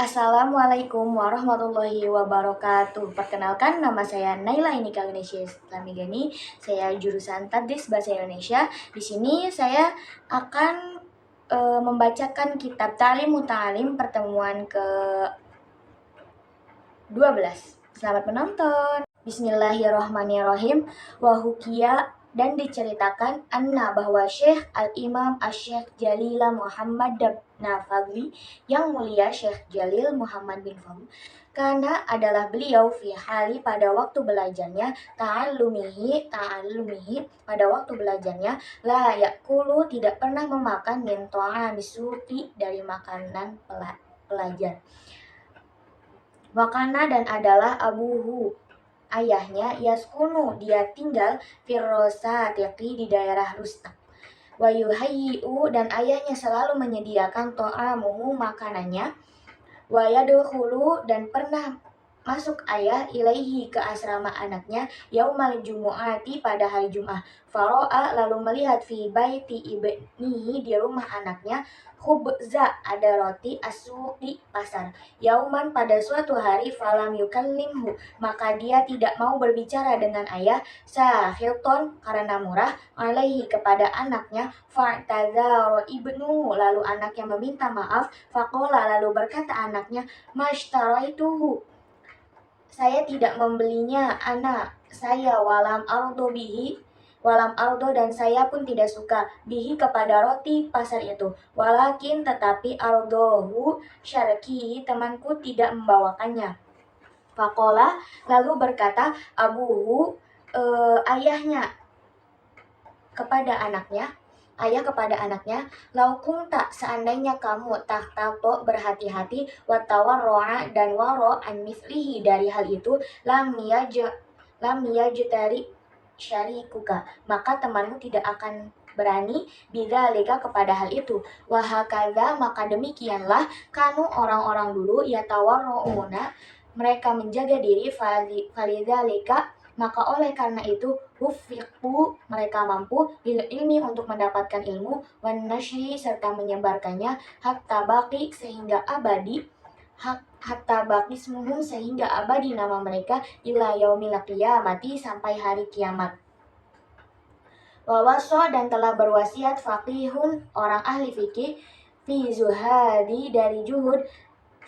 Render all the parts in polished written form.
Assalamualaikum warahmatullahi wabarakatuh. Perkenalkan, nama saya Naila Inika Ganesha Islamigani. Saya jurusan Tadris Bahasa Indonesia. Di sini saya akan membacakan kitab Ta'lim Muta'alim pertemuan ke-12. Selamat menonton. Bismillahirrahmanirrahim. Wahukia dan diceritakan anna bahwa Syekh Al-Imam Asy-Syaikh Jalila Muhammad bin Fadli, yang mulia Syekh Jalil Muhammad bin Fadli, karena adalah beliau fi hali pada waktu belajarnya, ta'allumihi pada waktu belajarnya, la yakulu tidak pernah memakan min ta'amis suqi dari makanan pelajar. Wakana dan adalah abuhu ayahnya, yaskunu dia tinggal firrosatiqi di daerah Rustak. Wayuhayyi'u dan ayahnya selalu menyediakan to'amuhu makanannya. Wayadkhulu dan pernah masuk ayah ilaihi ke asrama anaknya yaumal jumu'ati pada hari Jumat. Faro'a lalu melihat fi baiti ibnihi di rumah anaknya khubza ada roti asuq di pasar. Yauman pada suatu hari falam yukallimhu maka dia tidak mau berbicara dengan ayah sahilton karena murah alaihi kepada anaknya. Fa'tadzara ibnu lalu anaknya meminta maaf. Faqala lalu berkata anaknya, mashtaraituhu saya tidak membelinya, saya walam ardo dan saya pun tidak suka bihi kepada roti pasar itu, walakin tetapi ardohu syarki temanku tidak membawakannya. Fakola lalu berkata abuhu ayah kepada anaknya, laukum tak seandainya kamu tahtato berhati-hati watawarro'a dan waro an mislihi dari hal itu lam yajtari syarikuka maka temanmu tidak akan berani bidzalika kepada hal itu. Wahakadza maka demikianlah kanu orang-orang dulu yatawarro'una mereka menjaga diri falidzalika maka oleh karena itu hufiqu mereka mampu bil ilmi untuk mendapatkan ilmu wan nasyri serta menyebarkannya hatta baqi smuhum sehingga abadi nama mereka ila yaumil qiyamati sampai hari kiamat. Wawaso dan telah berwasiat faqihun orang ahli fikih fi zuhadi dari juhud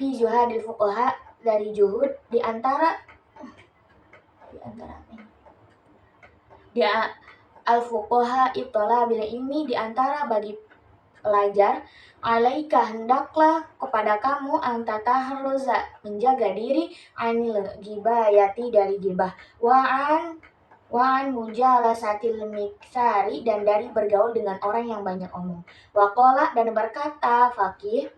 fi zuhadil fuqaha dari juhud di antara al-fuqaha itola bila ilmi di antara bagi pelajar alaika hendaklah kepada kamu antataharroza menjaga diri anil gibayati dari gibah wa'an mujalasatil miksari dan dari bergaul dengan orang yang banyak omong. Waqala dan berkata fakih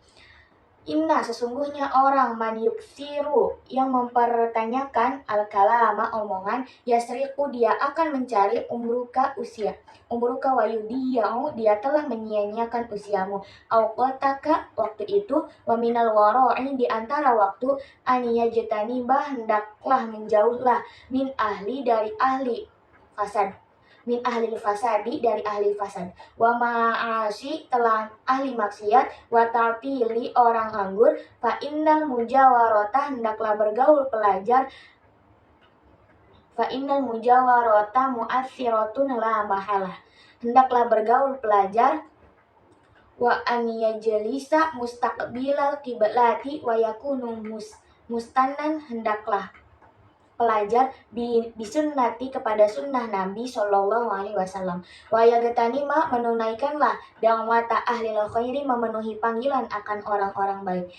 inna sesungguhnya orang man yuksiru yang mempertanyakan al-kalama omongan yasriku dia akan mencari umruka wayudiyau dia telah menyia-nyiakan usiamu awqataka waktu itu wa minal wara'i di antara waktu aniyajtanibah hendaklah menjauhlah min ahli dari ahli fasad min ahli fasadi dari ahli fasad wa ma'asi telah ahli maksiat wa ta'tili orang anggur fa innal mujawarata hendaklah bergaul pelajar fa innal mujawarata mu'assiratun la mahalah hendaklah bergaul pelajar wa an yajlisa mustaqbilal qiblati wa yakunu mustannan hendaklah pelajar bisunnati kepada sunnah Nabi Shallallahu Alaihi Wasallam. Wayagetanima menunaikanlah da'wata ahli khairi memenuhi panggilan akan orang-orang baik.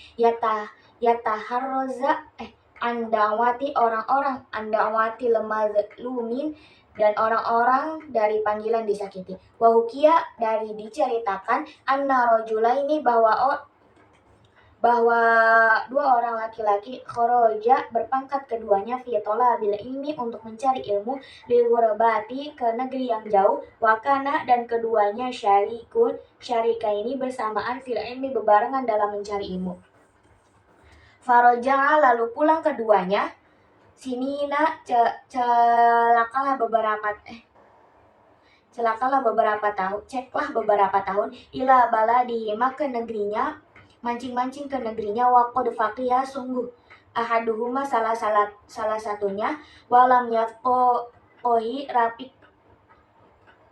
Yataharroza andawati orang-orang andawati lemazlumin dan orang-orang dari panggilan disakiti. Wahukia dari diceritakan anna rajulaini bahwa dua orang laki-laki khoroja berpangkat keduanya fi talabil ilmi untuk mencari ilmu lil ghurabati ke negeri yang jauh wakana dan keduanya syarika ini bersamaan fil ilmi bebarengan dalam mencari ilmu. Faroja'a lalu pulang keduanya sinina ceklah beberapa tahun ila baladihi ke negerinya mancing-mancing ke negerinya. Waqad faqiha, sungguh ahaduhuma salah satunya, walam yafqahi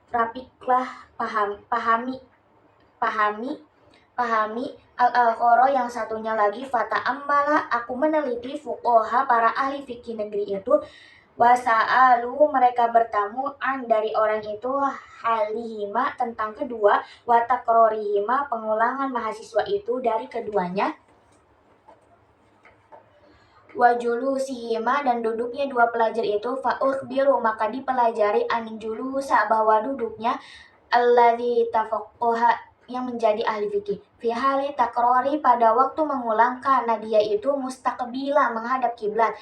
rapiklah pahami al-akhara yang satunya lagi. Fata ammala, aku meneliti fuqaha para ahli fikih negeri itu. Wasa'alu, mereka bertamu an dari orang itu halihima tentang kedua, watakrorihima pengulangan mahasiswa itu dari keduanya, wajulusihima dan duduknya dua pelajar itu, fa'ukhbiru maka dipelajari an julusa bahwa duduknya, alladzi tafaqqaha yang menjadi ahli fikih, fi hali takrori pada waktu mengulang, karena dia itu mustaqbila menghadap kiblat,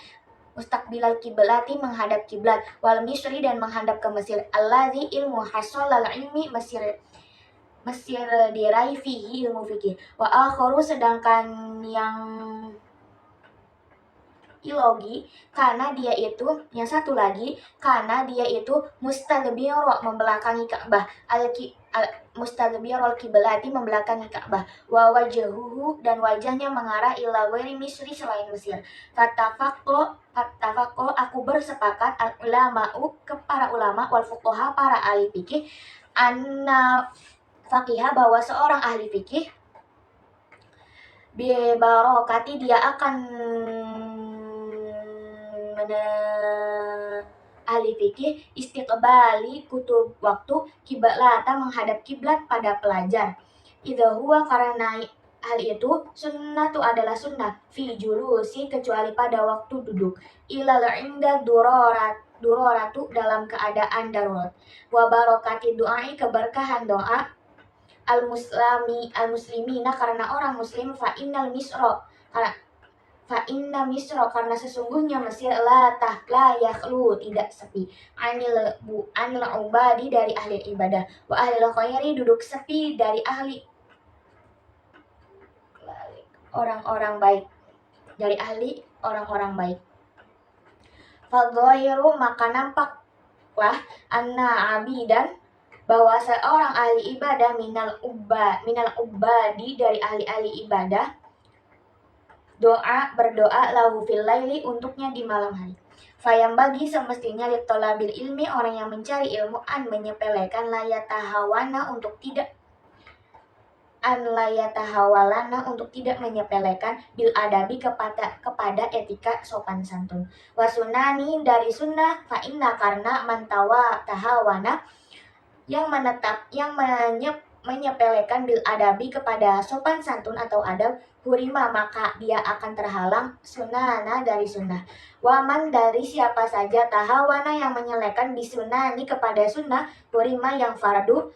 mustaqbilal kiblati menghadap kiblat, wal misri dan menghadap ke Mesir, allazi ilmu hasolal ilmi Mesir diraih fihi ilmu fikih, wa akharu sedangkan yang ilogi karena dia itu yang satu lagi, karena dia itu mustadbiro membelakangi Ka'bah, mustadbirul kiblati membelakangi Ka'bah, wa wajhuhu dan wajahnya mengarah ila ghairi Misri selain Mesir. Fatafaqo aku bersepakat al ulama'u ke para ulama, wal fuqaha para ahli fikih, anna faqihah bahwa seorang ahli fikih bi barokati dia akan ahli fikih istiqbali kutub waktu kiblata menghadap kiblat pada pelajar. Idza huwa karena hal itu sunnatu adalah sunnah fi julusi kecuali pada waktu duduk, ilal inda duroratu dalam keadaan darurat, wa barokati doai keberkahan doa, al muslimina karena orang muslim, fa inna misro karena sesungguhnya Mesir la yakhlu tidak sepi, anil ubadi dari ahli ibadah, wa ahli khairi duduk sepi dari ahli orang-orang baik, dari ahli orang-orang baik. Fadzahiru maka nampaklah anna abidan bahwa seorang ahli ibadah minal ubadi dari ahli ibadah, berdoa lahu fil laili untuknya di malam hari. Fayam bagi semestinya litolabil ilmi orang yang mencari ilmu an menyepelekan layatahawana untuk tidak menyepelekan bil adabi kepada etika sopan santun. Wasunani dari sunnah fa inna karena mantawa tahawana yang menyepelekan bil adabi kepada sopan santun atau adab, hurima maka dia akan terhalang sunana dari sunnah. Waman dari siapa saja tahawana yang menyelekan bisunani kepada sunnah, hurima yang fardu,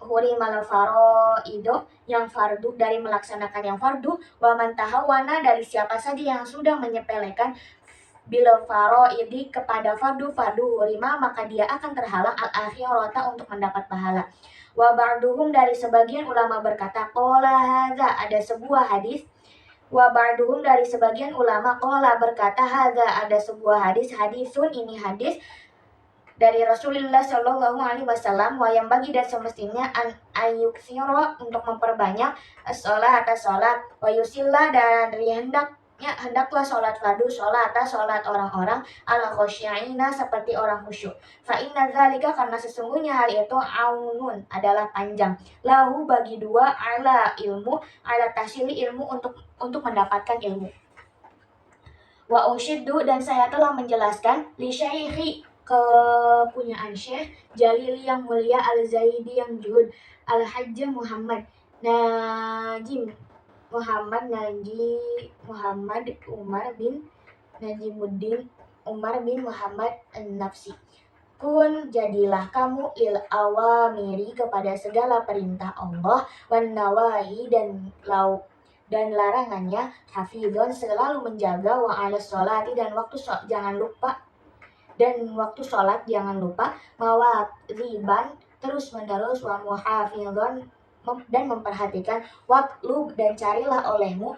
hurima faroido yang fardu dari melaksanakan yang fardu, waman tahawana dari siapa saja yang sudah menyepelekan bil faroidi kepada fardu hurima maka dia akan terhalang al akhirata untuk mendapat pahala. Wa ba'duhum dari sebagian ulama berkata qala hadza ada sebuah hadis, wa ba'duhum dari sebagian ulama qala berkata hadza ada sebuah hadisun ini hadis dari Rasulullah Shallallahu Alaihi Wasallam, wa yang bagi dan semestinya an ayuksiro untuk memperbanyak sholat atas sholat, wa yusilla dan hendaklah sholat fardu sholat orang-orang ala khosyaina seperti orang khusyuk. Fa inna dzalika karena sesungguhnya hal itu aunun adalah panjang, lahu bagi dua ala ilmu ala tahsili ilmu untuk mendapatkan ilmu. Wa usyiddu dan saya telah menjelaskan li syaikhi kepunyaan Syekh Jalil yang mulia Al-Zaidi yang juhud Al-Hajj Muhammad Najim Muhammad Umar bin Najimuddin Umar bin Muhammad An-Nafsi. Kun jadilah kamu lil awamiri kepada segala perintah Allah, wan nawahi dan larangannya, hafidhon selalu menjaga, wa ala sholati dan waktu sholat jangan lupa, mawadhiban terus menerus, wa muhafidhon dan memperhatikan, watlub dan carilah olehmu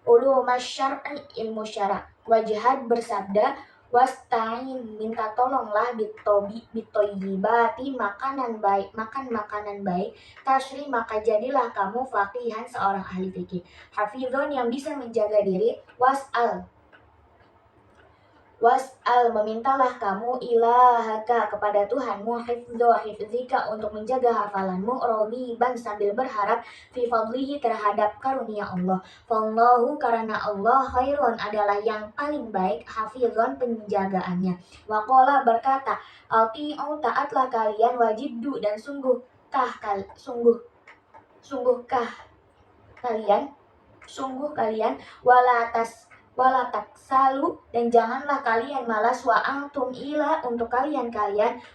uluma syar'i ilmu syara, wajihad bersabda, Wasta'in, minta tolonglah bitoyibati, makanan baik, makan makanan baik. Tasri, maka jadilah kamu faqihan, seorang ahli fikih. Hafizon, yang bisa menjaga diri. Was'al, memintalah kamu ilahaka, kepada Tuhanmu, hifzika, untuk menjaga hafalanmu, rogiban, sambil berharap, fi fadlihi, terhadap karunia Allah. Fallahu, karena Allah, khairun, adalah yang paling baik, hafizon, penjagaannya. Waqala, berkata, ati'u, taatlah kalian, wajiddu, dan sungguhkah kalian, wala taksalu, dan janganlah kalian malas, wa antum ila, untuk kalian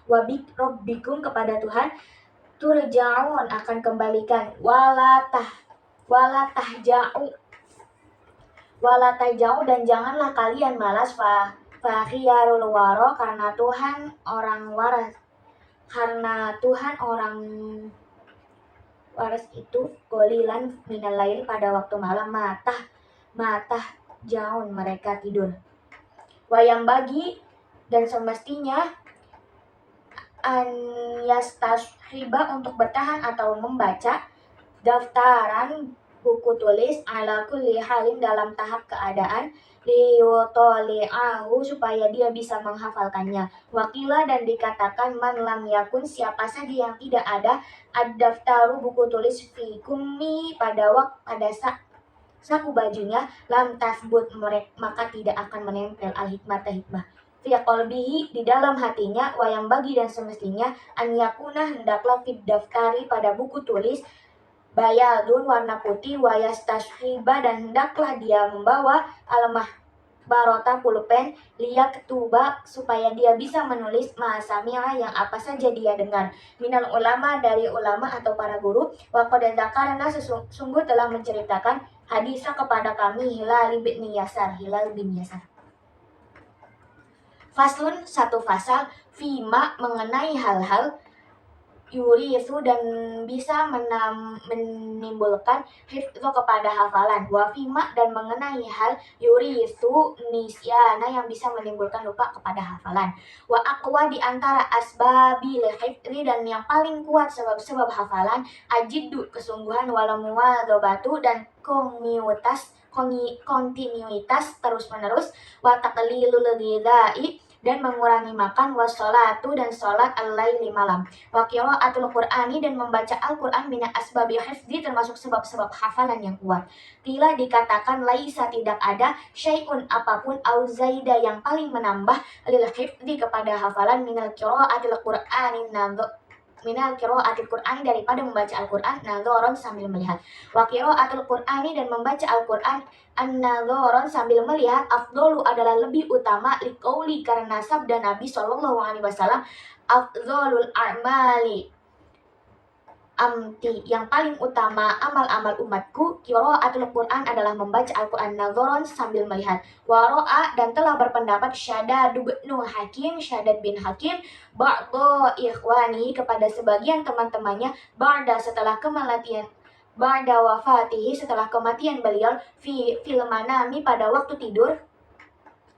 wabik robbikum, kepada Tuhan, turja'un, akan kembalikan, wala tahja'u, dan janganlah kalian malas, khiyarul waro, karena Tuhan waras itu, golilan minal lail, pada waktu malam, matah jaun, mereka tidur. Wayang bagi, dan semestinya, an yastashiba, untuk bertahan atau membaca, daftaran, buku tulis, ala kulli halin, dalam tahap keadaan, liyutoli'ahu, supaya dia bisa menghafalkannya. Wakila, dan dikatakan, man lam yakun, siapa saja yang tidak ada, ad-daftaru, buku tulis, fi kummi, pada saku bajunya, lam tasbut, maka tidak akan menempel al-hikmah, fi qalbihi, di dalam hatinya. Wayang bagi, dan semestinya, an yakuna, hendaklah, fid daftari, pada buku tulis, bayadun, warna putih, wayastashiba, dan hendaklah dia membawa barota, pulpen, ketuba, supaya dia bisa menulis ma'asami'a, yang apa saja dia dengar, minal ulama, dari ulama atau para guru. Wa qad dzakarna, sesungguh telah menceritakan, hadisah kepada kami, Hilal bin Yasar. Faslun, satu fasal, fima, mengenai hal-hal, yurisu, dan bisa menimbulkan hifdzu, kepada hafalan. Wafima, dan mengenai hal, yurisu nisyana, yang bisa menimbulkan lupa kepada hafalan. Wa aqwa, di antara asbabil hifdzi, dan yang paling kuat sebab-sebab hafalan, ajiddu, kesungguhan, walamuwadzabatu, dan kontinuitas terus-menerus, wa taqlilul ghidai, dan mengurangi makan, wassolatu, dan sholat al-laili, malam, wa qiraatul qur'ani, dan membaca Al-Qur'an, mina asbabi hifdzi, termasuk sebab-sebab hafalan yang kuat. Qila, dikatakan, laisa, tidak ada, syai'un, apapun, au zaida, yang paling menambah, lil hifdzi, kepada hafalan, minal qiraatil qur'ani, daripada membaca Al-Qur'an, nadzoron, sambil melihat. Wa qiraatul qur'ani, dan membaca Al-Qur'an, an-nadzoron, sambil melihat, afdolu, adalah lebih utama, liqauli, karena sabda Nabi SAW, afdolul a'mali amti, yang paling utama amal-amal umatku, qiraatul Qur'an, adalah membaca Al-Qur'an, nadzoron, sambil melihat. Waro'a, dan telah berpendapat, Syadad bin Hakim, ba'do ikhwani, kepada sebagian teman-temannya, ba'da wafatihi, setelah kematian beliau, fil manami, pada waktu tidur.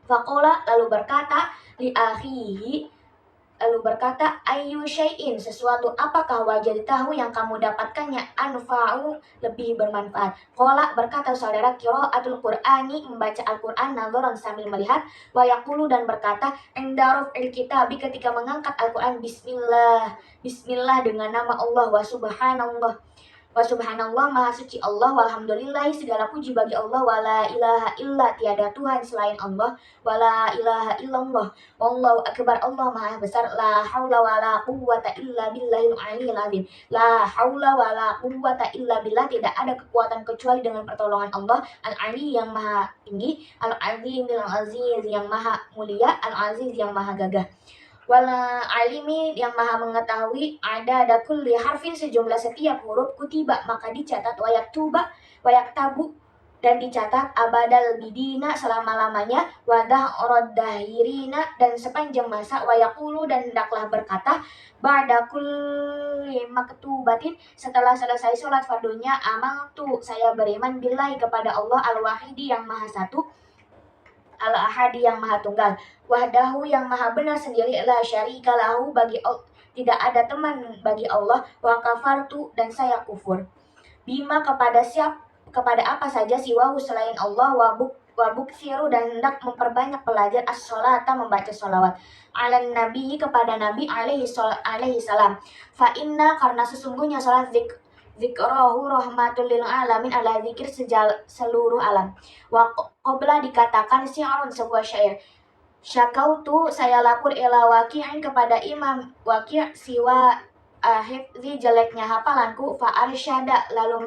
Faqala, lalu berkata, ayu syai'in, sesuatu apakah wajah tahu yang kamu dapatkannya, anfa'u, lebih bermanfaat. Qala, berkata saudara, qiraatul qur'ani, membaca Al-Qur'an, nadzoran, sambil melihat. Wa yaqulu, dan berkata, inda raf'il kitabi, ketika mengangkat Al-Qur'an, bismillah, dengan nama Allah, wa subhanallah, maha suci Allah, walhamdulillah, segala puji bagi Allah, wala ilaha illa, tiada Tuhan selain Allah, wala ilaha illallah, wallahu akbar, Allah maha besar, la haula wala quwwata illa billahil aliyil azim, la haula wala quwwata illa billah, tidak ada kekuatan kecuali dengan pertolongan Allah, al-ali, yang maha tinggi, al-azimil aziz, yang maha mulia, al-aziz, yang maha gagah. Wala alimi, yang maha mengetahui, ada kulli harfin, sejumlah setiap huruf, kutiba, maka dicatat, wayak tabu, dan dicatat, abadal bidina, selama-lamanya, wadah orodahirina, dan sepanjang masa, wayakulu, dan hendaklah berkata, ba'da kulli maktubatin, setelah selesai sholat fardunya, amantu, saya beriman, billahi, kepada Allah, al-wahidi, yang maha satu, al-ahadi yang maha tunggal, wahdahu yang maha benar sendiri, la syarika lahu tidak ada teman bagi Allah, wa kafartu dan saya kufur. Bima kepada apa saja siwahu selain Allah, wabuksiru dan hendak memperbanyak belajar as-sholata membaca sholawat ala nabi kepada nabi alaihi salam. Fa inna karena sesungguhnya sholat zikrohu rahmatul lil alamin ala zikir seluruh alam. Wa qabla dikatakan syi'arun sebuah syair. Syakautu saya lapor ila waqi'in kepada Imam Waqi' siwa hifzi jeleknya hafalanku fa arsyada lalu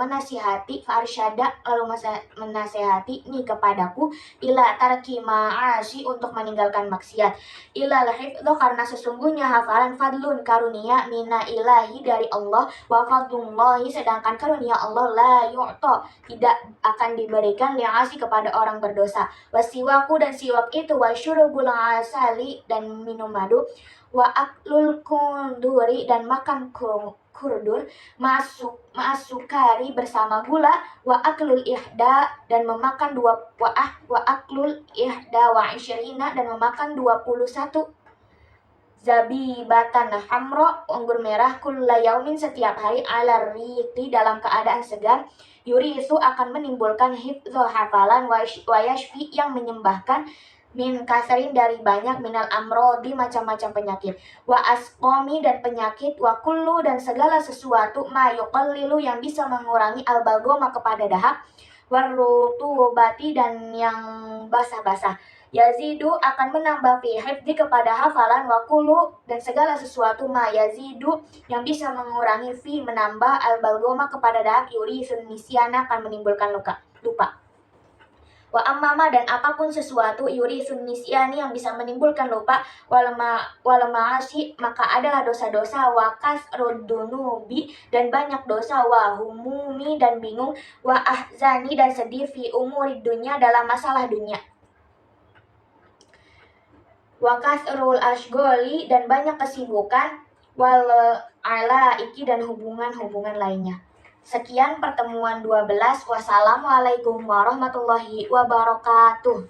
menasihati ni kepadaku ila tarki ma'asi untuk meninggalkan maksiat ila hifdzu karena sesungguhnya hafalan fadlun karunia mina ilahi dari Allah wa fadlullahi sedangkan karunia Allah la yu'ta tidak akan diberikan li'asi kepada orang berdosa wasiwaku dan siwak itu wa syurubul asali dan minum madu wa aklul kunduri dan makan kurdur masukari bersama gula wa aklul ihda dan memakan wa aklul ihda wa isyirina dan memakan 21 zabibatan hamro anggur merah kulla yaumin setiap hari ala riqi dalam keadaan segar yurisu akan menimbulkan hifdzu hafalan wa yashfi yang menyembahkan min kasarin dari banyak minal amrodi macam-macam penyakit wa asqomi dan penyakit wa kullu dan segala sesuatu ma yuqallilu yang bisa mengurangi al-bagoma kepada dahak warutubati dan yang basah-basah yazidu akan menambah fi hifdi kepada hafalan wa kullu dan segala sesuatu ma yazidu yang bisa mengurangi fi menambah al-bagoma kepada dahak yuri sunnisyana akan menimbulkan lupa wa ammama dan apapun sesuatu yuri sunnisyani yang bisa menimbulkan lupa walma'asi maka adalah dosa-dosa wa kasrudunubi dan banyak dosa wa humumi dan bingung wa ahzani dan sedih fi umuri dunia dalam masalah dunia wa kasrul ashgoli dan banyak kesibukan wal alaiki dan hubungan-hubungan lainnya. Sekian pertemuan 12. Wassalamualaikum warahmatullahi wabarakatuh.